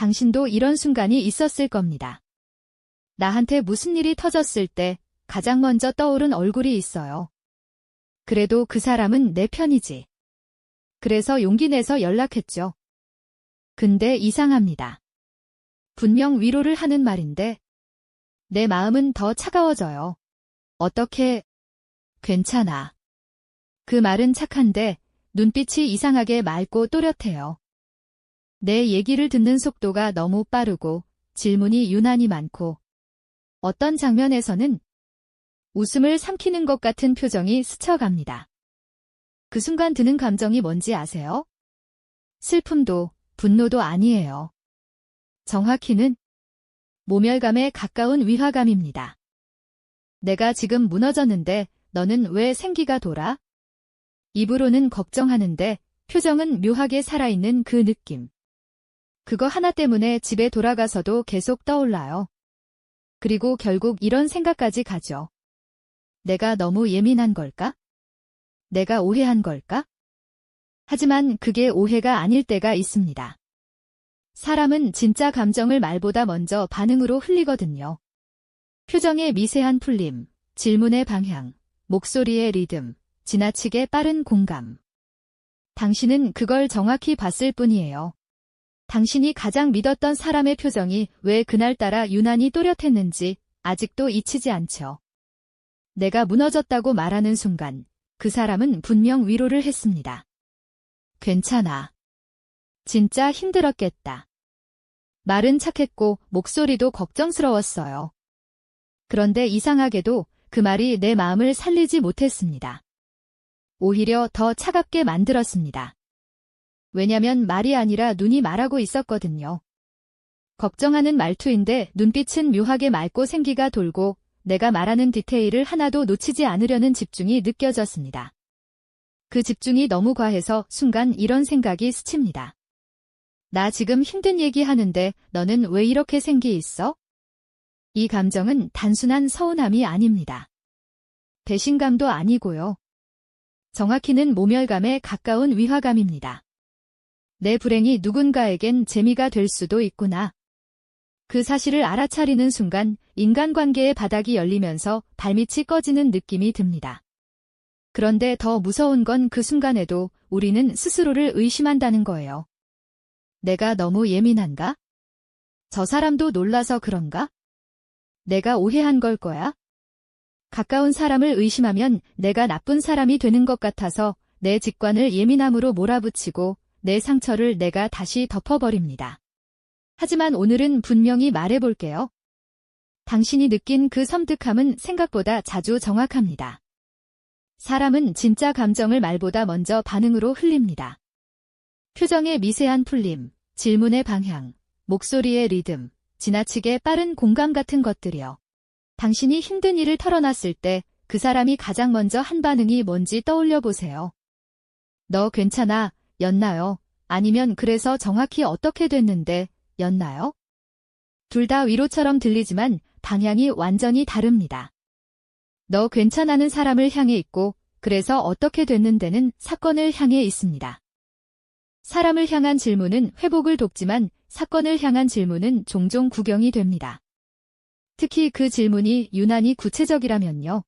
당신도 이런 순간이 있었을 겁니다. 나한테 무슨 일이 터졌을 때 가장 먼저 떠오른 얼굴이 있어요. 그래도 그 사람은 내 편이지. 그래서 용기 내서 연락했죠. 근데 이상합니다. 분명 위로를 하는 말인데 내 마음은 더 차가워져요. 어떻게... 괜찮아. 그 말은 착한데 눈빛이 이상하게 맑고 또렷해요. 내 얘기를 듣는 속도가 너무 빠르고 질문이 유난히 많고 어떤 장면에서는 웃음을 삼키는 것 같은 표정이 스쳐갑니다. 그 순간 드는 감정이 뭔지 아세요? 슬픔도 분노도 아니에요. 정확히는 모멸감에 가까운 위화감입니다. 내가 지금 무너졌는데 너는 왜 생기가 돌아? 입으로는 걱정하는데 표정은 묘하게 살아있는 그 느낌. 그거 하나 때문에 집에 돌아가서도 계속 떠올라요. 그리고 결국 이런 생각까지 가죠. 내가 너무 예민한 걸까? 내가 오해한 걸까? 하지만 그게 오해가 아닐 때가 있습니다. 사람은 진짜 감정을 말보다 먼저 반응으로 흘리거든요. 표정의 미세한 풀림, 질문의 방향, 목소리의 리듬, 지나치게 빠른 공감. 당신은 그걸 정확히 봤을 뿐이에요. 당신이 가장 믿었던 사람의 표정이 왜 그날따라 유난히 또렷했는지 아직도 잊히지 않죠. 내가 무너졌다고 말하는 순간 그 사람은 분명 위로를 했습니다. 괜찮아. 진짜 힘들었겠다. 말은 착했고 목소리도 걱정스러웠어요. 그런데 이상하게도 그 말이 내 마음을 살리지 못했습니다. 오히려 더 차갑게 만들었습니다. 왜냐면 말이 아니라 눈이 말하고 있었거든요. 걱정하는 말투인데 눈빛은 묘하게 맑고 생기가 돌고 내가 말하는 디테일을 하나도 놓치지 않으려는 집중이 느껴졌습니다. 그 집중이 너무 과해서 순간 이런 생각이 스칩니다. 나 지금 힘든 얘기 하는데 너는 왜 이렇게 생기 있어? 이 감정은 단순한 서운함이 아닙니다. 배신감도 아니고요. 정확히는 모멸감에 가까운 위화감입니다. 내 불행이 누군가에겐 재미가 될 수도 있구나. 그 사실을 알아차리는 순간 인간관계의 바닥이 열리면서 발밑이 꺼지는 느낌이 듭니다. 그런데 더 무서운 건 그 순간에도 우리는 스스로를 의심한다는 거예요. 내가 너무 예민한가? 저 사람도 놀라서 그런가? 내가 오해한 걸 거야? 가까운 사람을 의심하면 내가 나쁜 사람이 되는 것 같아서 내 직관을 예민함으로 몰아붙이고 내 상처를 내가 다시 덮어버립니다. 하지만 오늘은 분명히 말해볼게요. 당신이 느낀 그 섬뜩함은 생각보다 자주 정확합니다. 사람은 진짜 감정을 말보다 먼저 반응으로 흘립니다. 표정의 미세한 풀림, 질문의 방향, 목소리의 리듬, 지나치게 빠른 공감 같은 것들이요. 당신이 힘든 일을 털어놨을 때 그 사람이 가장 먼저 한 반응이 뭔지 떠올려 보세요. 너 괜찮아? 였나요? 아니면 그래서 정확히 어떻게 됐는데? 였나요? 둘 다 위로처럼 들리지만 방향이 완전히 다릅니다. 너 괜찮아는 사람을 향해 있고 그래서 어떻게 됐는데는 사건을 향해 있습니다. 사람을 향한 질문은 회복을 돕지만 사건을 향한 질문은 종종 구경이 됩니다. 특히 그 질문이 유난히 구체적이라면요.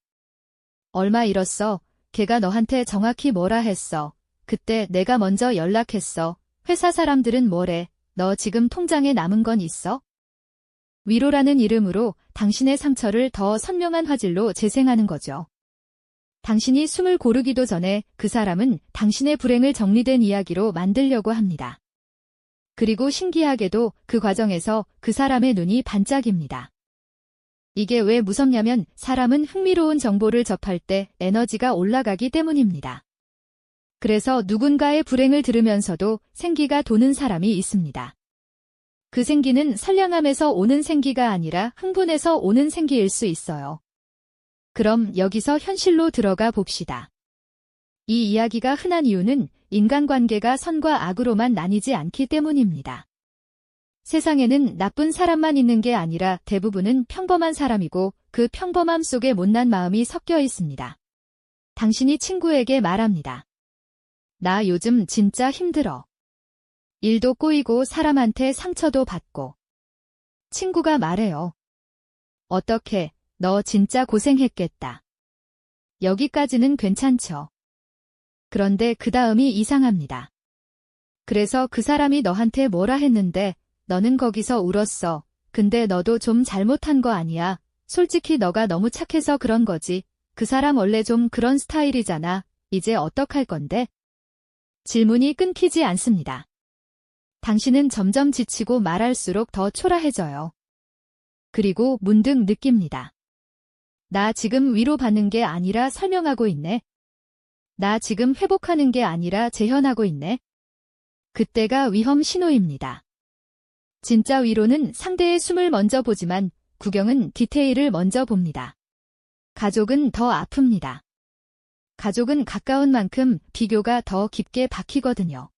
얼마 잃었어? 걔가 너한테 정확히 뭐라 했어? 그때 내가 먼저 연락했어. 회사 사람들은 뭐래? 너 지금 통장에 남은 건 있어? 위로라는 이름으로 당신의 상처를 더 선명한 화질로 재생하는 거죠. 당신이 숨을 고르기도 전에 그 사람은 당신의 불행을 정리된 이야기로 만들려고 합니다. 그리고 신기하게도 그 과정에서 그 사람의 눈이 반짝입니다. 이게 왜 무섭냐면 사람은 흥미로운 정보를 접할 때 에너지가 올라가기 때문입니다. 그래서 누군가의 불행을 들으면서도 생기가 도는 사람이 있습니다. 그 생기는 선량함에서 오는 생기가 아니라 흥분에서 오는 생기일 수 있어요. 그럼 여기서 현실로 들어가 봅시다. 이 이야기가 흔한 이유는 인간관계가 선과 악으로만 나뉘지 않기 때문입니다. 세상에는 나쁜 사람만 있는 게 아니라 대부분은 평범한 사람이고 그 평범함 속에 못난 마음이 섞여 있습니다. 당신이 친구에게 말합니다. 나 요즘 진짜 힘들어. 일도 꼬이고 사람한테 상처도 받고. 친구가 말해요. 어떻게, 너 진짜 고생했겠다. 여기까지는 괜찮죠. 그런데 그 다음이 이상합니다. 그래서 그 사람이 너한테 뭐라 했는데 너는 거기서 울었어. 근데 너도 좀 잘못한 거 아니야. 솔직히 너가 너무 착해서 그런 거지. 그 사람 원래 좀 그런 스타일이잖아. 이제 어떡할 건데? 질문이 끊기지 않습니다. 당신은 점점 지치고 말할수록 더 초라해져요. 그리고 문득 느낍니다. 나 지금 위로받는 게 아니라 설명하고 있네. 나 지금 회복하는 게 아니라 재현하고 있네. 그때가 위험 신호입니다. 진짜 위로는 상대의 숨을 먼저 보지만 구경은 디테일을 먼저 봅니다. 가족은 더 아픕니다. 가족은 가까운 만큼 비교가 더 깊게 박히거든요.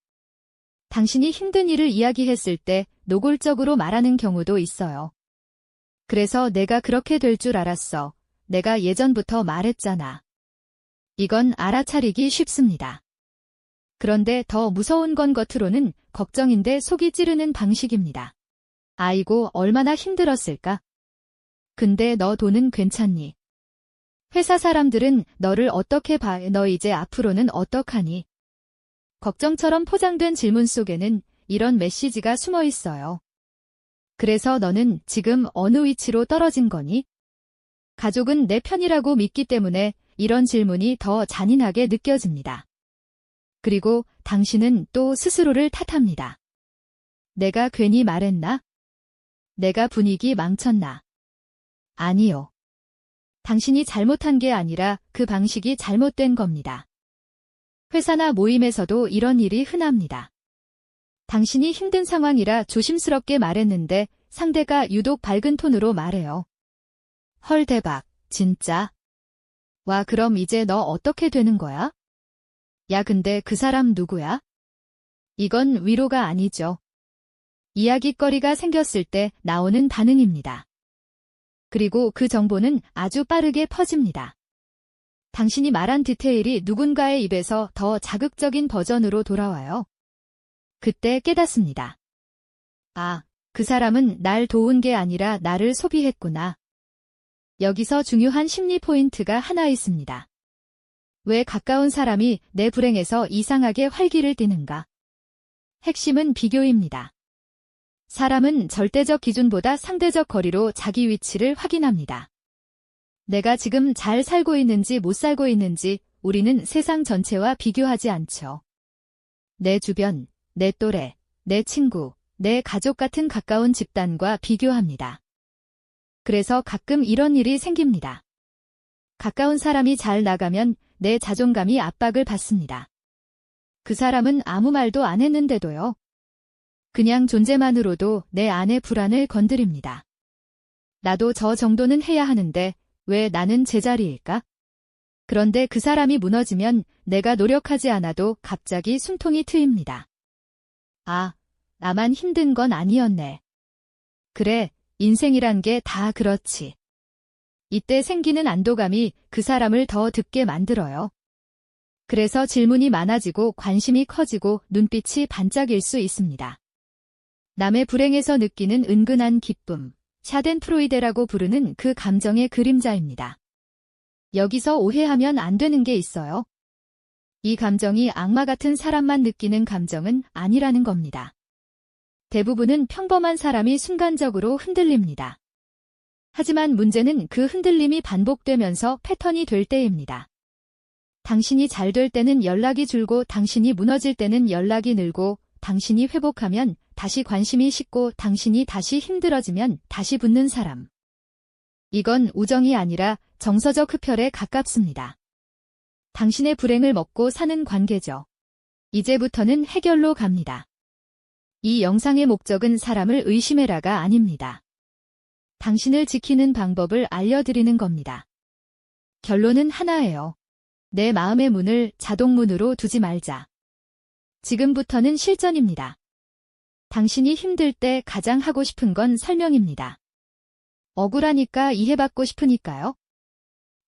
당신이 힘든 일을 이야기했을 때 노골적으로 말하는 경우도 있어요. 그래서 내가 그렇게 될 줄 알았어. 내가 예전부터 말했잖아. 이건 알아차리기 쉽습니다. 그런데 더 무서운 건 겉으로는 걱정인데 속이 찌르는 방식입니다. 아이고, 얼마나 힘들었을까? 근데 너 돈은 괜찮니? 회사 사람들은 너를 어떻게 봐? 너 이제 앞으로는 어떡하니? 걱정처럼 포장된 질문 속에는 이런 메시지가 숨어 있어요. 그래서 너는 지금 어느 위치로 떨어진 거니? 가족은 내 편이라고 믿기 때문에 이런 질문이 더 잔인하게 느껴집니다. 그리고 당신은 또 스스로를 탓합니다. 내가 괜히 말했나? 내가 분위기 망쳤나? 아니요. 당신이 잘못한 게 아니라 그 방식이 잘못된 겁니다. 회사나 모임에서도 이런 일이 흔합니다. 당신이 힘든 상황이라 조심스럽게 말했는데 상대가 유독 밝은 톤으로 말해요. 헐 대박, 진짜? 와, 그럼 이제 너 어떻게 되는 거야? 야, 근데 그 사람 누구야? 이건 위로가 아니죠. 이야깃거리가 생겼을 때 나오는 반응입니다. 그리고 그 정보는 아주 빠르게 퍼집니다. 당신이 말한 디테일이 누군가의 입에서 더 자극적인 버전으로 돌아와요. 그때 깨닫습니다. 아, 그 사람은 날 도운 게 아니라 나를 소비했구나. 여기서 중요한 심리 포인트가 하나 있습니다. 왜 가까운 사람이 내 불행에서 이상하게 활기를 띠는가? 핵심은 비교입니다. 사람은 절대적 기준보다 상대적 거리로 자기 위치를 확인합니다. 내가 지금 잘 살고 있는지 못 살고 있는지 우리는 세상 전체와 비교하지 않죠. 내 주변, 내 또래, 내 친구, 내 가족 같은 가까운 집단과 비교합니다. 그래서 가끔 이런 일이 생깁니다. 가까운 사람이 잘 나가면 내 자존감이 압박을 받습니다. 그 사람은 아무 말도 안 했는데도요. 그냥 존재만으로도 내 안의 불안을 건드립니다. 나도 저 정도는 해야 하는데 왜 나는 제자리일까? 그런데 그 사람이 무너지면 내가 노력하지 않아도 갑자기 숨통이 트입니다. 아, 나만 힘든 건 아니었네. 그래, 인생이란 게 다 그렇지. 이때 생기는 안도감이 그 사람을 더 듣게 만들어요. 그래서 질문이 많아지고 관심이 커지고 눈빛이 반짝일 수 있습니다. 남의 불행에서 느끼는 은근한 기쁨, 샤덴프로이데라고 부르는 그 감정의 그림자입니다. 여기서 오해하면 안 되는 게 있어요. 이 감정이 악마 같은 사람만 느끼는 감정은 아니라는 겁니다. 대부분은 평범한 사람이 순간적으로 흔들립니다. 하지만 문제는 그 흔들림이 반복되면서 패턴이 될 때입니다. 당신이 잘 될 때는 연락이 줄고 당신이 무너질 때는 연락이 늘고 당신이 회복하면 다시 관심이 식고 당신이 다시 힘들어지면 다시 붙는 사람. 이건 우정이 아니라 정서적 흡혈에 가깝습니다. 당신의 불행을 먹고 사는 관계죠. 이제부터는 해결로 갑니다. 이 영상의 목적은 사람을 의심해라가 아닙니다. 당신을 지키는 방법을 알려드리는 겁니다. 결론은 하나예요. 내 마음의 문을 자동문으로 두지 말자. 지금부터는 실전입니다. 당신이 힘들 때 가장 하고 싶은 건 설명입니다. 억울하니까 이해받고 싶으니까요.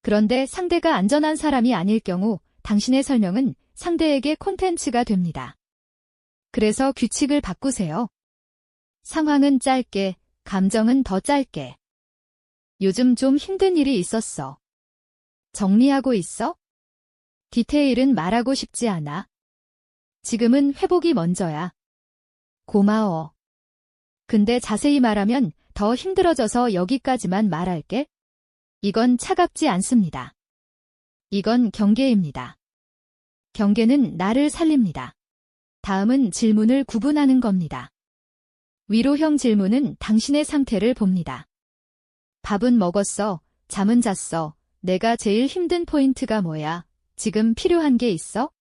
그런데 상대가 안전한 사람이 아닐 경우 당신의 설명은 상대에게 콘텐츠가 됩니다. 그래서 규칙을 바꾸세요. 상황은 짧게, 감정은 더 짧게. 요즘 좀 힘든 일이 있었어. 정리하고 있어? 디테일은 말하고 싶지 않아. 지금은 회복이 먼저야. 고마워. 근데 자세히 말하면 더 힘들어져서 여기까지만 말할게. 이건 차갑지 않습니다. 이건 경계입니다. 경계는 나를 살립니다. 다음은 질문을 구분하는 겁니다. 위로형 질문은 당신의 상태를 봅니다. 밥은 먹었어? 잠은 잤어? 내가 제일 힘든 포인트가 뭐야? 지금 필요한 게 있어?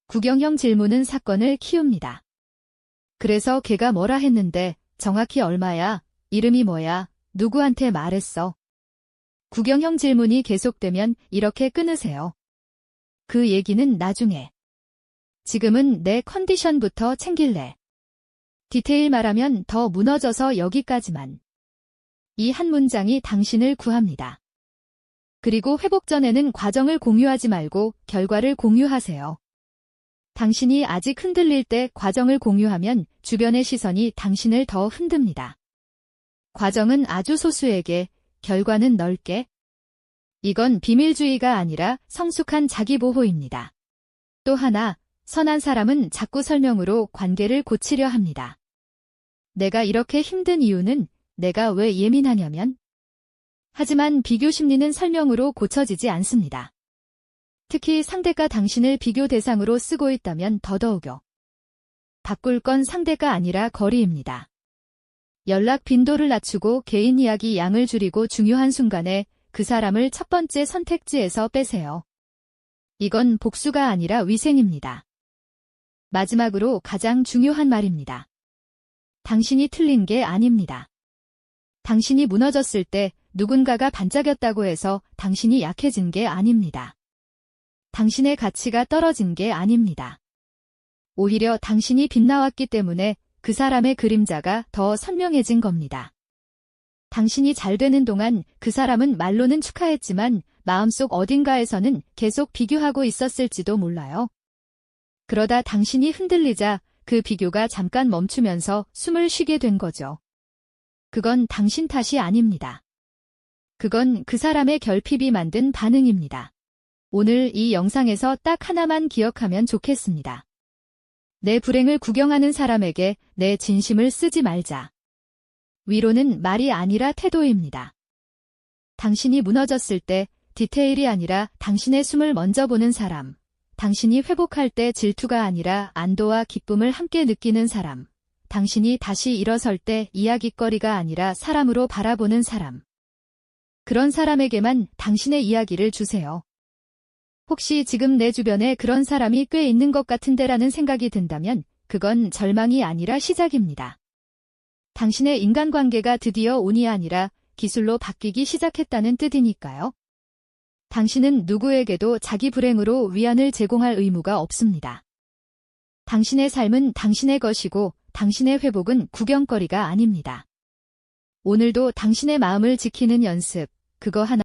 구경형 질문은 사건을 키웁니다. 그래서 걔가 뭐라 했는데, 정확히 얼마야? 이름이 뭐야? 누구한테 말했어? 구경형 질문이 계속되면 이렇게 끊으세요. 그 얘기는 나중에. 지금은 내 컨디션부터 챙길래. 디테일 말하면 더 무너져서 여기까지만. 이 한 문장이 당신을 구합니다. 그리고 회복 전에는 과정을 공유하지 말고 결과를 공유하세요. 당신이 아직 흔들릴 때 과정을 공유하면 주변의 시선이 당신을 더 흔듭니다. 과정은 아주 소수에게, 결과는 넓게. 이건 비밀주의가 아니라 성숙한 자기보호입니다. 또 하나, 선한 사람은 자꾸 설명으로 관계를 고치려 합니다. 내가 이렇게 힘든 이유는 내가 왜 예민하냐면. 하지만 비교 심리는 설명으로 고쳐지지 않습니다. 특히 상대가 당신을 비교 대상으로 쓰고 있다면 더더욱요. 바꿀 건 상대가 아니라 거리입니다. 연락 빈도를 낮추고 개인 이야기 양을 줄이고 중요한 순간에 그 사람을 첫 번째 선택지에서 빼세요. 이건 복수가 아니라 위생입니다. 마지막으로 가장 중요한 말입니다. 당신이 틀린 게 아닙니다. 당신이 무너졌을 때 누군가가 반짝였다고 해서 당신이 약해진 게 아닙니다. 당신의 가치가 떨어진 게 아닙니다. 오히려 당신이 빛나왔기 때문에 그 사람의 그림자가 더 선명해진 겁니다. 당신이 잘 되는 동안 그 사람은 말로는 축하했지만 마음속 어딘가에서는 계속 비교하고 있었을지도 몰라요. 그러다 당신이 흔들리자 그 비교가 잠깐 멈추면서 숨을 쉬게 된 거죠. 그건 당신 탓이 아닙니다. 그건 그 사람의 결핍이 만든 반응입니다. 오늘 이 영상에서 딱 하나만 기억하면 좋겠습니다. 내 불행을 구경하는 사람에게 내 진심을 쓰지 말자. 위로는 말이 아니라 태도입니다. 당신이 무너졌을 때 디테일이 아니라 당신의 숨을 먼저 보는 사람, 당신이 회복할 때 질투가 아니라 안도와 기쁨을 함께 느끼는 사람, 당신이 다시 일어설 때 이야깃거리가 아니라 사람으로 바라보는 사람. 그런 사람에게만 당신의 이야기를 주세요. 혹시 지금 내 주변에 그런 사람이 꽤 있는 것 같은데라는 생각이 든다면 그건 절망이 아니라 시작입니다. 당신의 인간관계가 드디어 운이 아니라 기술로 바뀌기 시작했다는 뜻이니까요. 당신은 누구에게도 자기 불행으로 위안을 제공할 의무가 없습니다. 당신의 삶은 당신의 것이고 당신의 회복은 구경거리가 아닙니다. 오늘도 당신의 마음을 지키는 연습, 그거 하나